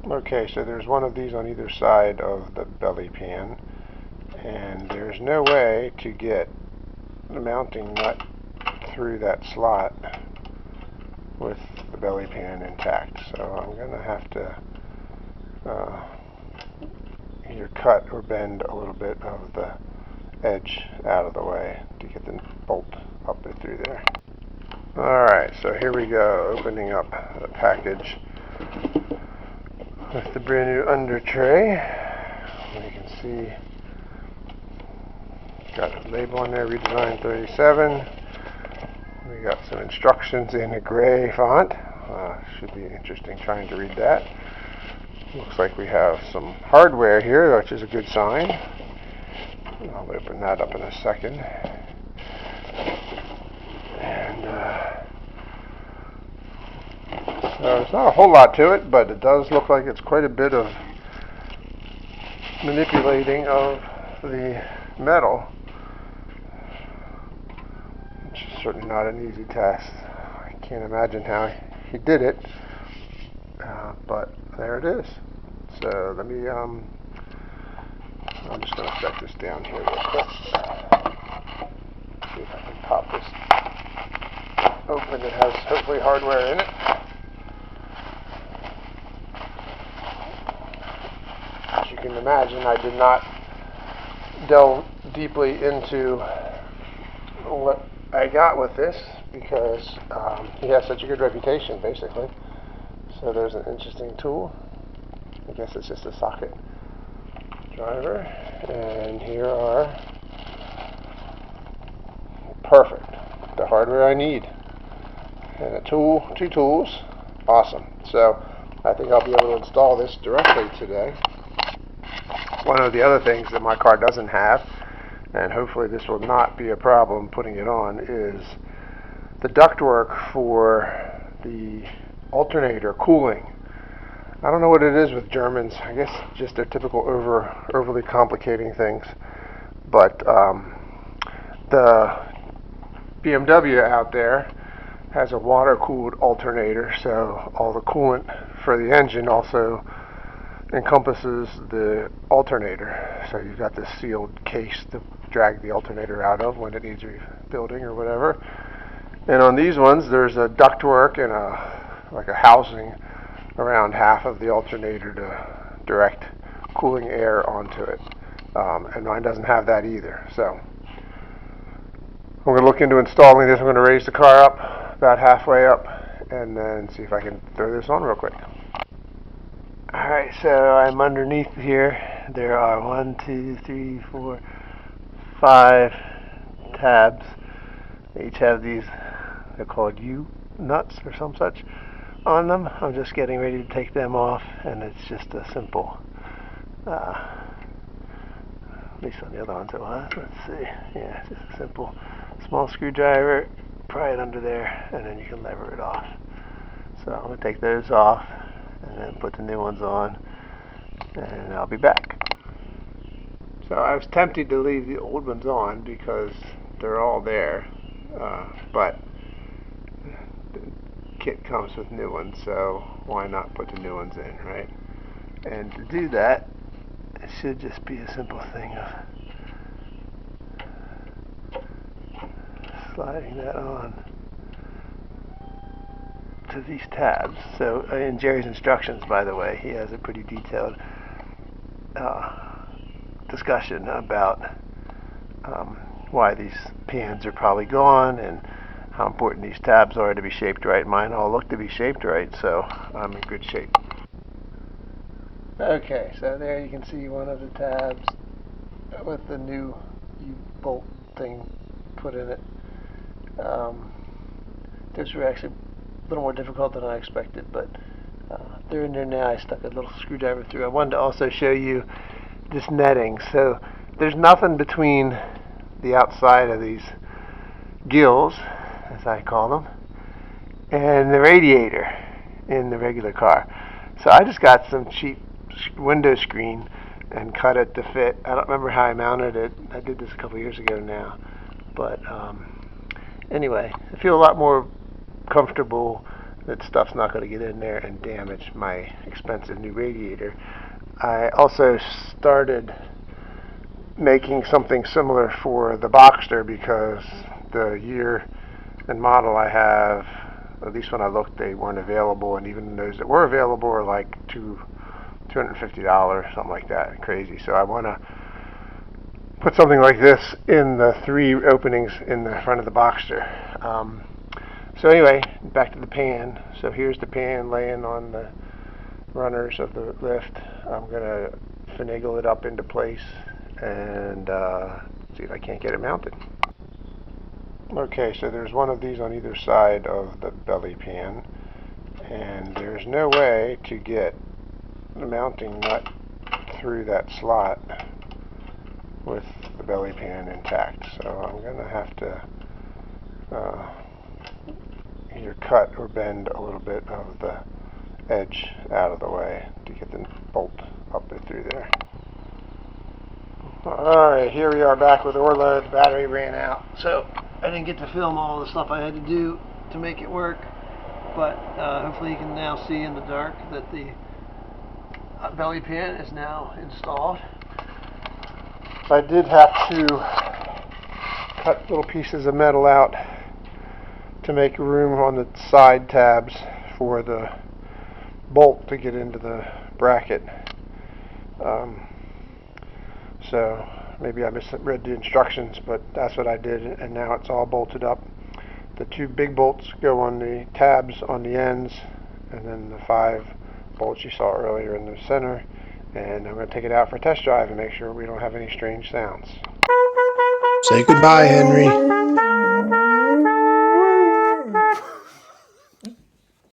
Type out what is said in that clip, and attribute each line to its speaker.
Speaker 1: Okay, so there's one of these on either side of the belly pan, and there's no way to get the mounting nut through that slot with the belly pan intact. So I'm going to have to either cut or bend a little bit of the edge out of the way to get the bolt up and through there. Alright, so here we go, opening up the package with the brand new under tray. You can see got a label on there, Redesign 37. We got some instructions in a gray font. Should be interesting trying to read that. Looks like we have some hardware here, which is a good sign. I'll open that up in a second. And so there's not a whole lot to it, but it does look like it's quite a bit of manipulating of the metal, which is certainly not an easy task. I can't imagine how he did it, but there it is. So let me, I'm just going to set this down here real quick. See if I can pop this open. It has hopefully hardware in it. As you can imagine, I did not delve deeply into what I got with this because he has such a good reputation, basically. So there's an interesting tool. I guess it's just a socket driver. And here are perfect, the hardware I need. And a tool, two tools. Awesome. So I think I'll be able to install this directly today. One of the other things that my car doesn't have, and hopefully this will not be a problem putting it on, is the ductwork for the alternator cooling. I don't know what it is with Germans. I guess just their typical overly complicating things. But the BMW out there has a water-cooled alternator, so all the coolant for the engine also encompasses the alternator. So you've got this sealed case to drag the alternator out of when it needs rebuilding or whatever. And on these ones, there's a ductwork and like a housing around half of the alternator to direct cooling air onto it. And mine doesn't have that either. So I'm going to look into installing this. I'm going to raise the car up about halfway up and then see if I can throw this on real quick. Alright, so I'm underneath here. There are 5 tabs. They each have these, they're called U-nuts or some such on them. I'm just getting ready to take them off, and it's just a simple, at least on the other ones it was. Let's see. Yeah, it's just a simple small screwdriver, pry it under there, and then you can lever it off. So I'm going to take those off and then put the new ones on, and I'll be back. So I was tempted to leave the old ones on because they're all there, but the kit comes with new ones, so why not put the new ones in, right? And to do that, it should just be a simple thing of sliding that on to these tabs. So in Jerry's instructions, by the way, he has a pretty detailed discussion about why these pans are probably gone and how important these tabs are to be shaped right. Mine all look to be shaped right, so I'm in good shape. Okay, so there you can see one of the tabs with the new U-bolt thing put in it. Those were actually a little more difficult than I expected, but they're in there now. I stuck a little screwdriver through. I wanted to also show you this netting. So there's nothing between the outside of these gills, as I call them, and the radiator in the regular car. So I just got some cheap window screen and cut it to fit. I don't remember how I mounted it. I did this a couple years ago now. But anyway, I feel a lot more comfortable that stuff's not going to get in there and damage my expensive new radiator. I also started making something similar for the Boxster because the year and model I have, at least when I looked, they weren't available, and even those that were available are like $250, something like that, crazy. So I want to put something like this in the 3 openings in the front of the Boxster. So anyway, back to the pan. So here's the pan laying on the runners of the lift. I'm going to finagle it up into place and see if I can't get it mounted. Okay, so there's one of these on either side of the belly pan, and there's no way to get the mounting nut through that slot with the belly pan intact. So I'm going to have to either cut or bend a little bit of the edge out of the way to get the bolt up and through there. Alright, here we are back with Orla. The battery ran out, so I didn't get to film all the stuff I had to do to make it work, but hopefully you can now see in the dark that the belly pan is now installed. I did have to cut little pieces of metal out to make room on the side tabs for the bolt to get into the bracket. So maybe I misread the instructions, but that's what I did, and now it's all bolted up. The 2 big bolts go on the tabs on the ends, and then the 5 bolts you saw earlier in the center. And I'm going to take it out for a test drive and make sure we don't have any strange sounds.
Speaker 2: Say goodbye, Henry.